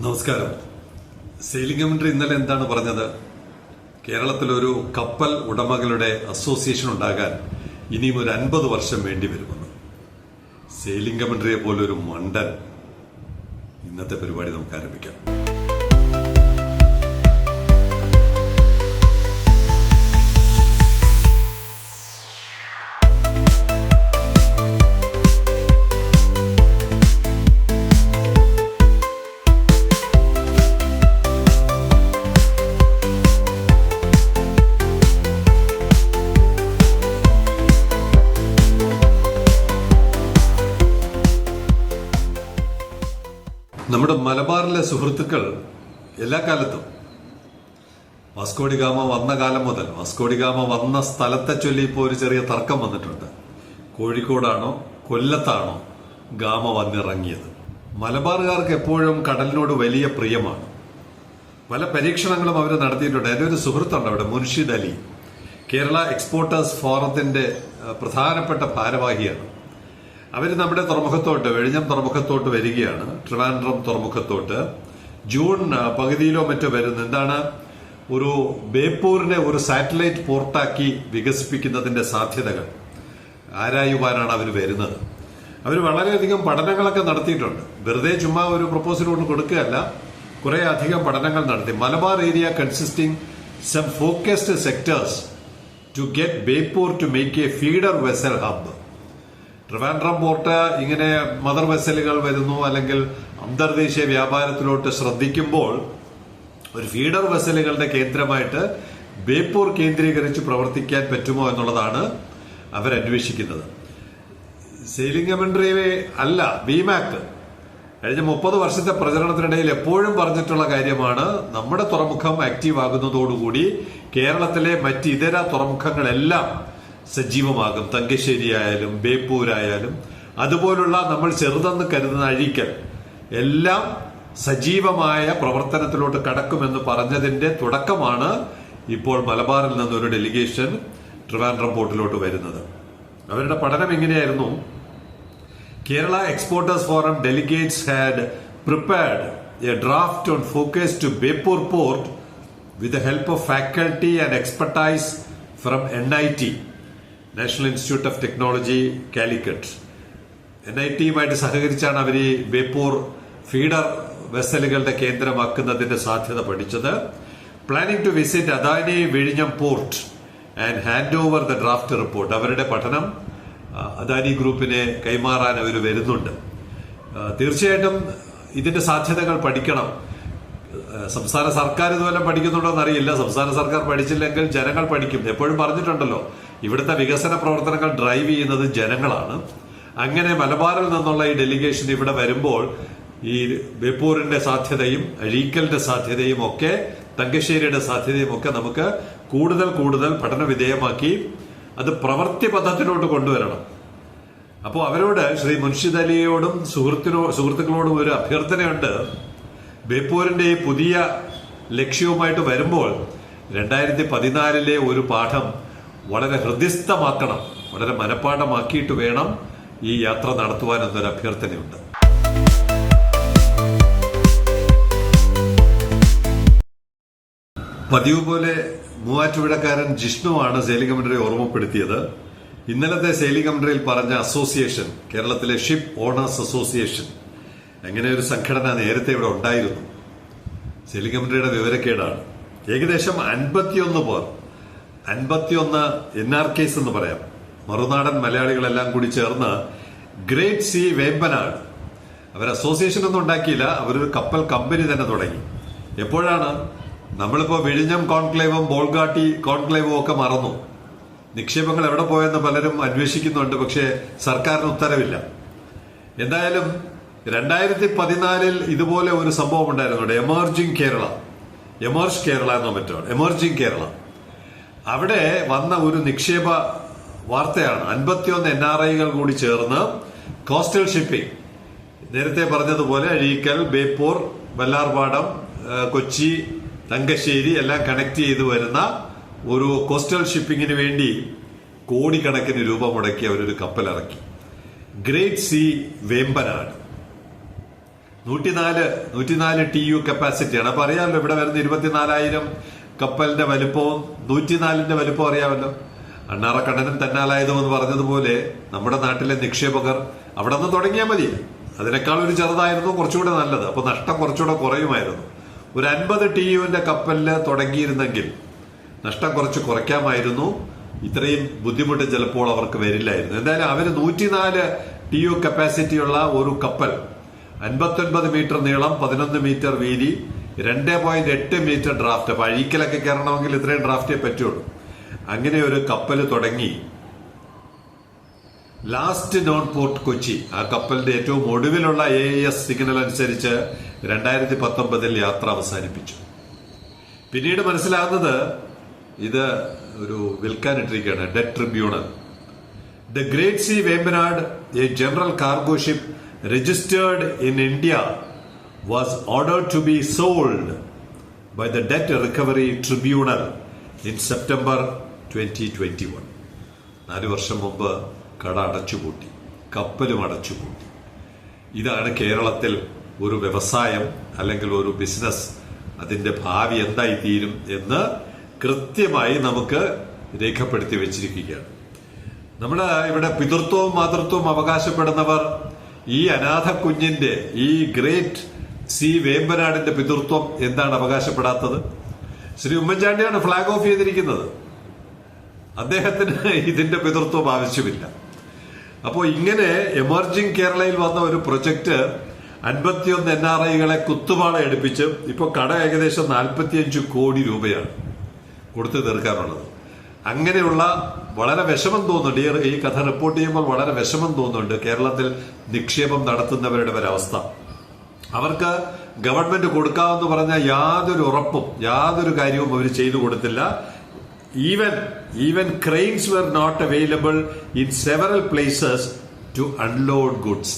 നമസ്കാരം. സെയിലിംഗ് മന്ത്രി ഇന്നലെ എന്താണ് പറഞ്ഞത്? കേരളത്തിലൊരു കപ്പൽ ഉടമകളുടെ അസോസിയേഷൻ ഉണ്ടാകാൻ ഇനിയും ഒരു 50 വർഷം വേണ്ടി വരുമെന്ന്. സെയിലിംഗ് മന്ത്രിയെ പോലൊരു മണ്ടൻ. ഇന്നത്തെ പരിപാടി നമുക്ക് ആരംഭിക്കാം. നമ്മുടെ മലബാറിലെ സുഹൃത്തുക്കൾ എല്ലാ കാലത്തും വാസ്കോഡിഗാമ വന്ന കാലം മുതൽ വാസ്കോഡിഗാമ വന്ന സ്ഥലത്തെ ചൊല്ലി ഇപ്പോൾ ഒരു ചെറിയ തർക്കം വന്നിട്ടുണ്ട്. കോഴിക്കോടാണോ കൊല്ലത്താണോ ഗാമ വന്നിറങ്ങിയത്? മലബാറുകാർക്ക് എപ്പോഴും കടലിനോട് വലിയ പ്രിയമാണ്. പല പരീക്ഷണങ്ങളും അവർ നടത്തിയിട്ടുണ്ട്. എൻ്റെ ഒരു സുഹൃത്തുണ്ട് അവിടെ, മുൻഷിദ് അലി, കേരള എക്സ്പോർട്ടേഴ്സ് ഫോറത്തിന്റെ പ്രധാനപ്പെട്ട ഭാരവാഹിയാണ്. അവർ നമ്മുടെ തുറമുഖത്തോട്ട്, വിഴിഞ്ഞം തുറമുഖത്തോട്ട് വരികയാണ്. ട്രിവാൻഡ്രം തുറമുഖത്തോട്ട് ജൂൺ പകുതിയിലോ മറ്റോ വരുന്നു. എന്താണ്, ഒരു ബേപ്പൂരിനെ ഒരു സാറ്റലൈറ്റ് പോർട്ടാക്കി വികസിപ്പിക്കുന്നതിന്റെ സാധ്യതകൾ ആരായുവാനാണ് അവർ വരുന്നത്. അവർ വളരെയധികം പഠനങ്ങളൊക്കെ നടത്തിയിട്ടുണ്ട്. വെറുതെ ചുമ്മാ ഒരു പ്രപ്പോസൽ കൊണ്ട് കൊടുക്കുകയല്ല, കുറെ അധികം പഠനങ്ങൾ നടത്തി. Malabar area consisting some focused sectors to get Beypore to make a feeder vessel hub. Trivandrum port ഇങ്ങനെ മദർ വെസലുകൾ വരുന്നു, അല്ലെങ്കിൽ അന്തർദേശീയ വ്യാപാരത്തിലോട്ട് ശ്രദ്ധിക്കുമ്പോൾ ഒരു ഫീഡർ വെസലുകളുടെ കേന്ദ്രമായിട്ട് ബേപ്പൂർ കേന്ദ്രീകരിച്ച് പ്രവർത്തിക്കാൻ പറ്റുമോ എന്നുള്ളതാണ് അവരന്വേഷിക്കുന്നത്. സെയിലിംഗ് മന്ത്രി അല്ല, ബിമാക് കഴിഞ്ഞ 30 വർഷത്തെ പ്രചരണത്തിനിടയിൽ എപ്പോഴും പറഞ്ഞിട്ടുള്ള കാര്യമാണ്, നമ്മുടെ തുറമുഖം ആക്റ്റീവ് ആകുന്നതോടുകൂടി കേരളത്തിലെ മറ്റിതര തുറമുഖങ്ങളെല്ലാം സജീവമാകും. തങ്കശ്ശേരി ആയാലും ബേപ്പൂരായാലും അതുപോലുള്ള നമ്മൾ ചെറുതെന്ന് കരുതുന്ന അഴീക്കൽ എല്ലാം സജീവമായ പ്രവർത്തനത്തിലോട്ട് കടക്കുമെന്ന് പറഞ്ഞതിന്റെ തുടക്കമാണ് ഇപ്പോൾ മലബാറിൽ നിന്നൊരു ഡെലിഗേഷൻ ട്രിവാൻഡ്രം പോർട്ടിലോട്ട് വരുന്നത്. അവരുടെ പഠനം ഇങ്ങനെയായിരുന്നു: Kerala exporters forum delegates had prepared a draft on focus to Beypore port with the help of faculty and expertise from NIT, National Institute of Technology Calicut. NITയുമായിട്ട് സഹകരിച്ചാണ് അവർ ഈ ബേപ്പൂർ ഫീഡർ വെസലുകളുടെ കേന്ദ്രമാക്കുന്നതിന്റെ സാധ്യത പഠിച്ചത്. പ്ലാനിംഗ് ടു വിസിറ്റ് അദാനി വിഴിഞ്ഞം port and hand over the draft report. അവരുടെ പഠനം അദാനി ഗ്രൂപ്പിനെ കൈമാറാൻ അവർ വരുന്നുണ്ട്. തീർച്ചയായിട്ടും ഇതിന്റെ സാധ്യതകൾ പഠിക്കണം. സംസ്ഥാന സർക്കാർ ഇതുപോലെ പഠിക്കുന്നുണ്ടോ എന്നറിയില്ല. സംസ്ഥാന സർക്കാർ പഠിച്ചില്ലെങ്കിൽ ജനങ്ങൾ പഠിക്കും. എപ്പോഴും പറഞ്ഞിട്ടുണ്ടല്ലോ, ഇവിടുത്തെ വികസന പ്രവർത്തനങ്ങൾ ഡ്രൈവ് ചെയ്യുന്നത് ജനങ്ങളാണ്. അങ്ങനെ മലബാറിൽ നിന്നുള്ള ഈ ഡെലിഗേഷൻ ഇവിടെ വരുമ്പോൾ ഈ ബേപ്പൂരിന്റെ സാധ്യതയും അഴീക്കലിന്റെ സാധ്യതയും ഒക്കെ തങ്കശ്ശേരിയുടെ സാധ്യതയും ഒക്കെ നമുക്ക് കൂടുതൽ കൂടുതൽ പഠന വിധേയമാക്കി അത് പ്രവൃത്തി പഥത്തിലോട്ട് കൊണ്ടുവരണം. അപ്പോൾ അവരോട്, ശ്രീ മുൻഷിദ് അലിയോടും സുഹൃത്തുക്കളോടും ഒരു അഭ്യർത്ഥനയുണ്ട്. ബേപ്പൂരിന്റെ ഈ പുതിയ ലക്ഷ്യവുമായിട്ട് വരുമ്പോൾ 2014 ഒരു പാഠം വളരെ ഹൃദയസ്ഥമാക്കണം, വളരെ മനഃപ്പാഠമാക്കിയിട്ട് വേണം ഈ യാത്ര നടത്തുവാൻ എന്നൊരു അഭ്യർത്ഥനയുണ്ട്. പതിവ് പോലെ മൂവാറ്റുപുഴക്കാരൻ ജിഷ്ണുവാണ് സെയിലിംഗ് മന്ത്രിയെ ഓർമ്മപ്പെടുത്തിയത്. ഇന്നലത്തെ സെയിലിംഗ് മന്ത്രിയിൽ പറഞ്ഞ അസോസിയേഷൻ, കേരളത്തിലെ ഷിപ്പ് ഓണേഴ്സ് അസോസിയേഷൻ, അങ്ങനെ ഒരു സംഘടന നേരത്തെ ഇവിടെ ഉണ്ടായിരുന്നു. സെയിലിംഗ് മന്ത്രിയുടെ വിവരക്കേടാണ്. ഏകദേശം 51 പേർ, 51 NRKs എന്ന് പറയാം, മറുനാടൻ മലയാളികളെല്ലാം കൂടി ചേർന്ന് ഗ്രേറ്റ് സീ വേമ്പനാട്, അവർ അസോസിയേഷൻ ഒന്നും ഉണ്ടാക്കിയില്ല, അവരൊരു കപ്പൽ കമ്പനി തന്നെ തുടങ്ങി. എപ്പോഴാണ്? നമ്മളിപ്പോ വിഴിഞ്ഞം കോൺക്ലേവും ബോൾഗാട്ടി കോൺക്ലേവും ഒക്കെ മറന്നു. നിക്ഷേപങ്ങൾ എവിടെ പോയെന്ന് പലരും അന്വേഷിക്കുന്നുണ്ട്, പക്ഷേ സർക്കാരിന് ഉത്തരവില്ല. എന്തായാലും 2014 ഇതുപോലെ ഒരു സംഭവം ഉണ്ടായിരുന്നു, എമർജിംഗ് കേരള എന്നോ മറ്റോ, എമർജിംഗ് കേരള. അവിടെ വന്ന ഒരു നിക്ഷേപ വാർത്തയാണ്. 51 NRIകൾ കൂടി ചേർന്ന് കോസ്റ്റൽ ഷിപ്പിംഗ്, നേരത്തെ പറഞ്ഞതുപോലെ അഴീക്കൽ, ബേപ്പൂർ, വല്ലാർപാടം, കൊച്ചി, തങ്കശ്ശേരി എല്ലാം കണക്ട് ചെയ്ത് വരുന്ന ഒരു കോസ്റ്റൽ ഷിപ്പിങ്ങിന് വേണ്ടി കോടിക്കണക്കിന് രൂപ മുടക്കി അവരൊരു കപ്പൽ ഇറക്കി. Great Sea Vembanad. 104 TU കപ്പാസിറ്റിയാണ്. അപ്പൊ അറിയാമല്ലോ, ഇവിടെ വരുന്ന 24,000 കപ്പലിന്റെ വലിപ്പവും 104ന്റെ വലിപ്പം അറിയാമല്ലോ. അണ്ണാറക്കണ്ണനും തന്നാലായതും എന്ന് പറഞ്ഞതുപോലെ നമ്മുടെ നാട്ടിലെ നിക്ഷേപകർ അവിടെ നിന്ന് തുടങ്ങിയാൽ മതി. അതിനേക്കാൾ ഒരു ചെറുതായിരുന്നു കുറച്ചുകൂടെ നല്ലത്. അപ്പൊ നഷ്ടം കുറച്ചുകൂടെ കുറയുമായിരുന്നു. ഒരു 50 TUവിന്റെ കപ്പലില് തുടങ്ങിയിരുന്നെങ്കിൽ നഷ്ടം കുറച്ച് കുറയ്ക്കാമായിരുന്നു. ഇത്രയും ബുദ്ധിമുട്ട് ചിലപ്പോൾ അവർക്ക് വരില്ലായിരുന്നു. എന്തായാലും അവര് 104 TU കപ്പാസിറ്റിയുള്ള ഒരു കപ്പൽ, 59 മീറ്റർ നീളം, 11 മീറ്റർ വീതി, 2.8 മീറ്റർ ഡ്രാഫ്റ്റ്. അപ്പൊ അഴീക്കലൊക്കെ കയറണമെങ്കിൽ ഇത്രയും ഡ്രാഫ്റ്റേ പറ്റുള്ളൂ. അങ്ങനെ ഒരു കപ്പൽ തുടങ്ങി. ലാസ്റ്റ് നോൺ പോർട്ട് കൊച്ചി, ആ കപ്പലിന്റെ ഏറ്റവും ഒടുവിലുള്ള AIS സിഗ്നൽ അനുസരിച്ച് 2019 യാത്ര അവസാനിപ്പിച്ചു. പിന്നീട് മനസ്സിലാകുന്നത് ഇത് ഒരു വിൽക്കാനിട്ടിരിക്കുകയാണ്, debt tribunal. The Great Sea Vembanad, a general cargo ship registered in India, was ordered to be sold by the Debt Recovery Tribunal in September 2021. 4 വർഷം മുമ്പ് കട അടച്ചുപൂട്ടി, കപ്പലും അടച്ചുപൂട്ടി. ഇതാണ് കേരളത്തിൽ ഒരു വ്യവസായം അല്ലെങ്കിൽ ഒരു ബിസിനസ്, അതിന്റെ ഭാവി എന്തായി തീരും എന്ന് കൃത്യമായി നമുക്ക് രേഖപ്പെടുത്തി വെച്ചിരിക്കുകയാണ്. നമ്മുടെ ഇവിടെ പിതൃത്വവും മാതൃത്വവും അവകാശപ്പെടുന്നവർ ഈ അനാഥ കുഞ്ഞിന്റെ, ഈ ഗ്രേറ്റ് സി വേമ്പനാടിന്റെ പിതൃത്വം എന്താണ് അവകാശപ്പെടാത്തത്? ശ്രീ ഉമ്മൻചാണ്ടിയാണ് ഫ്ളാഗ് ഓഫ് ചെയ്തിരിക്കുന്നത്. അദ്ദേഹത്തിന് ഇതിന്റെ പിതൃത്വം ആവശ്യമില്ല. അപ്പോ ഇങ്ങനെ എമർജിംഗ് കേരളയിൽ വന്ന ഒരു പ്രൊജക്ട് 51 NRIകളെ കുത്തുപാള എടുപ്പിച്ച് ഇപ്പൊ കട ഏകദേശം 45 കോടി രൂപയാണ് കൊടുത്തു തീർക്കാനുള്ളത്. അങ്ങനെയുള്ള വളരെ വിഷമം തോന്നുന്നുണ്ട്. ഈ കഥ റിപ്പോർട്ട് ചെയ്യുമ്പോൾ വളരെ വിഷമം തോന്നുന്നുണ്ട് കേരളത്തിൽ നിക്ഷേപം നടത്തുന്നവരുടെ ഒരവസ്ഥ. അവർക്ക് ഗവൺമെന്റ് കൊടുക്കാമെന്ന് പറഞ്ഞ യാതൊരു ഉറപ്പും യാതൊരു കാര്യവും അവർ ചെയ്തു കൊടുത്തില്ല. Even cranes were not available in several places to unload goods.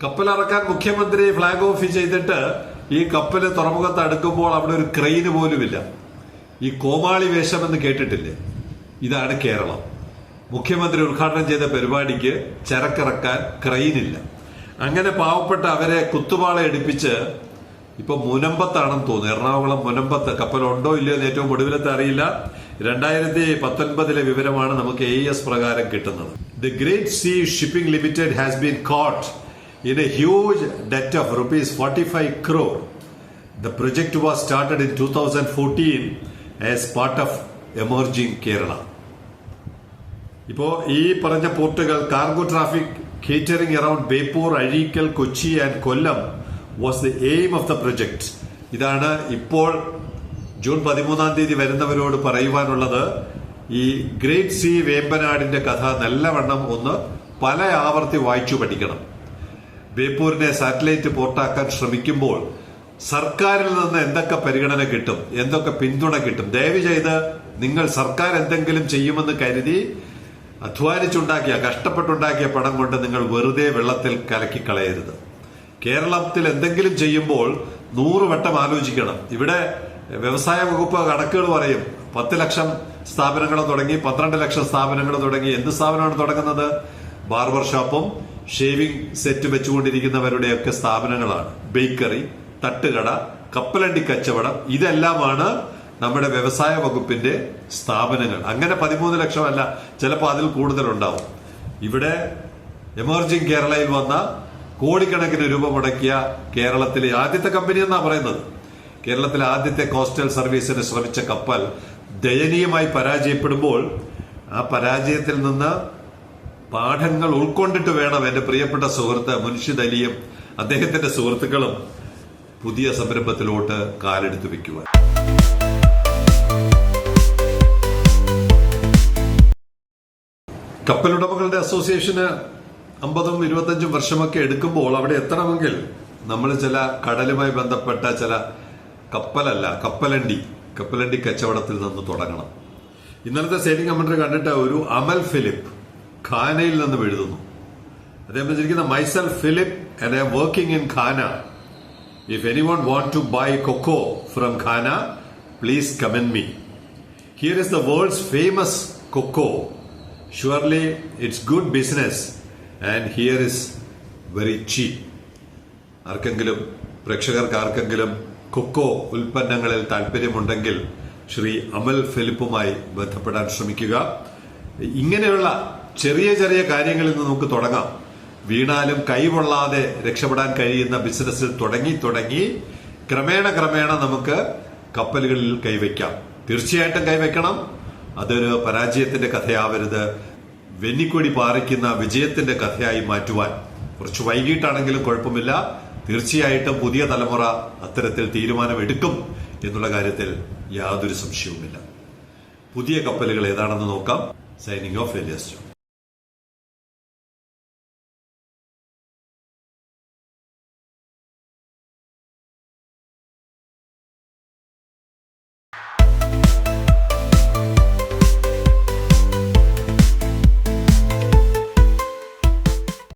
കപ്പലിറക്കാൻ മുഖ്യമന്ത്രി ഫ്ളാഗ് ഓഫ് ചെയ്തിട്ട് ഈ കപ്പല് തുറമുഖത്ത് അടുക്കുമ്പോൾ അവിടെ ഒരു ക്രെയിന് പോലുമില്ല. ഈ കോമാളി വേഷം എന്ന് കേട്ടിട്ടില്ലേ? ഇതാണ് കേരളം. മുഖ്യമന്ത്രി ഉദ്ഘാടനം ചെയ്ത പരിപാടിക്ക് ചരക്കിറക്കാൻ ക്രെയിനില്ല. അങ്ങനെ പാവപ്പെട്ട അവരെ കുത്തുപാള എടുപ്പിച്ച് ഇപ്പൊ മുനമ്പത്താണെന്ന് തോന്നുന്നു, എറണാകുളം മുനമ്പത്ത് കപ്പലുണ്ടോ ഇല്ലയോ എന്ന് ഏറ്റവും ഒടുവിലത്തെ അറിയില്ല. 2019 വിവരമാണ് നമുക്ക് AIS പ്രകാരം കിട്ടുന്നത്. The Great Sea Shipping Limited has been caught in a huge debt of rupees 45 crore. The project was started in 2014 as part of Emerging Kerala. ഇപ്പോ ഈ പറഞ്ഞ പോർട്ടുകൾ, cargo traffic catering around Beypore, Azhikkal, Kochi and Kollam was the aim of the project. ഇതാണ് ഇപ്പോൾ June 13 വരുന്നവരോട് പറയുവാനുള്ളത്. ഈ great see വേമ്പനാടിന്റെ കഥ നല്ലവണ്ണം ഒന്ന് പല ആവർത്തി വായിച്ചു പഠിക്കണം. ബേപ്പൂരിനെ സാറ്റലൈറ്റ് പോർട്ടാക്കാൻ ശ്രമിക്കുമ്പോൾ സർക്കാരിൽ നിന്ന് എന്തൊക്കെ പരിഗണന കിട്ടും, എന്തൊക്കെ പിന്തുണ കിട്ടും? ദയവ് ചെയ്ത് നിങ്ങൾ സർക്കാർ എന്തെങ്കിലും ചെയ്യുമെന്ന് കരുതി അധ്വാനിച്ചുണ്ടാക്കിയ, കഷ്ടപ്പെട്ടുണ്ടാക്കിയ പണം കൊണ്ട് നിങ്ങൾ വെറുതെ വെള്ളത്തിൽ കലക്കി കളയരുത്. കേരളത്തിൽ എന്തെങ്കിലും ചെയ്യുമ്പോൾ 100 വട്ടം ആലോചിക്കണം. ഇവിടെ വ്യവസായ വകുപ്പ് കണക്കുകൾ പറയും 10 ലക്ഷം സ്ഥാപനങ്ങൾ തുടങ്ങി, 12 ലക്ഷം സ്ഥാപനങ്ങൾ തുടങ്ങി. എന്ത് സ്ഥാപനമാണ് തുടങ്ങുന്നത്? ബാർബർ ഷോപ്പും ഷേവിംഗ് സെറ്റ് വെച്ചുകൊണ്ടിരിക്കുന്നവരുടെയൊക്കെ സ്ഥാപനങ്ങളാണ്. ബേക്കറി, തട്ടുകട, കപ്പലണ്ടി കച്ചവടം, ഇതെല്ലാമാണ് നമ്മുടെ വ്യവസായ വകുപ്പിന്റെ സ്ഥാപനങ്ങൾ. അങ്ങനെ 13 ലക്ഷമല്ല, ചിലപ്പോൾ അതിൽ കൂടുതലുണ്ടാവും. ഇവിടെ എമർജിംഗ് കേരളയിൽ വന്ന കോടിക്കണക്കിന് രൂപ മുടക്കിയ കേരളത്തിലെ ആദ്യത്തെ കമ്പനി എന്നാ പറയുന്നത്. കേരളത്തിലെ ആദ്യത്തെ കോസ്റ്റൽ സർവീസിന് ശ്രമിച്ച കപ്പൽ ദയനീയമായി പരാജയപ്പെടുമ്പോൾ ആ പരാജയത്തിൽ നിന്ന് പാഠങ്ങൾ ഉൾക്കൊണ്ടിട്ട് വേണം എന്റെ പ്രിയപ്പെട്ട സുഹൃത്ത് മുൻഷിദ് അലിയും അദ്ദേഹത്തിന്റെ സുഹൃത്തുക്കളും പുതിയ സംരംഭത്തിലോട്ട് കാലെടുത്ത് വെക്കുവാൻ. കപ്പലുടമകളുടെ അസോസിയേഷന് 50ഉം 25ഉം വർഷമൊക്കെ എടുക്കുമ്പോൾ അവിടെ എത്തണമെങ്കിൽ നമ്മൾ ചില കടലുമായി ബന്ധപ്പെട്ട ചില കപ്പലണ്ടി കച്ചവടത്തിൽ നിന്ന് തുടങ്ങണം. ഇന്നലത്തെ സെയിലിംഗ് കമന്ററി കണ്ടിട്ട് ഒരു അമൽ ഫിലിപ്പ് ഖാനയിൽ നിന്ന് എഴുതുന്നു. അദ്ദേഹം വെച്ചിരിക്കുന്ന myself Philip and I am working in Ghana. If anyone want to buy cocoa from Ghana, please comment me. Here is the world's famous cocoa. Surely it's good business and here is very cheap. പ്രേക്ഷകർക്ക് ആർക്കെങ്കിലും cocoa ഉൽപ്പന്നങ്ങളിൽ താല്പര്യമുണ്ടെങ്കിൽ ശ്രീ അമൽ ഫിലിപ്പുമായി ബന്ധപ്പെടാൻ ശ്രമിക്കുക. ഇങ്ങനെയുള്ള ചെറിയ ചെറിയ കാര്യങ്ങളിൽ നിന്ന് നമുക്ക് തുടങ്ങാം. വീണാലും കൈകൊള്ളാതെ രക്ഷപ്പെടാൻ കഴിയുന്ന ബിസിനസ്സിൽ തുടങ്ങി ക്രമേണ നമുക്ക് കപ്പലുകളിൽ കൈവയ്ക്കാം. തീർച്ചയായിട്ടും കൈവയ്ക്കണം. അതൊരു പരാജയത്തിന്റെ കഥയാവരുത്. വെന്നിക്കൊടി പാറിക്കുന്ന വിജയത്തിന്റെ കഥയായി മാറ്റുവാൻ കുറച്ച് വൈകിട്ടാണെങ്കിലും കുഴപ്പമില്ല. തീർച്ചയായിട്ടും പുതിയ തലമുറ അത്തരത്തിൽ തീരുമാനമെടുക്കും എന്നുള്ള കാര്യത്തിൽ യാതൊരു സംശയവുമില്ല. പുതിയ കപ്പലുകൾ ഏതാണെന്ന് നോക്കാം. Signing off, Elias John.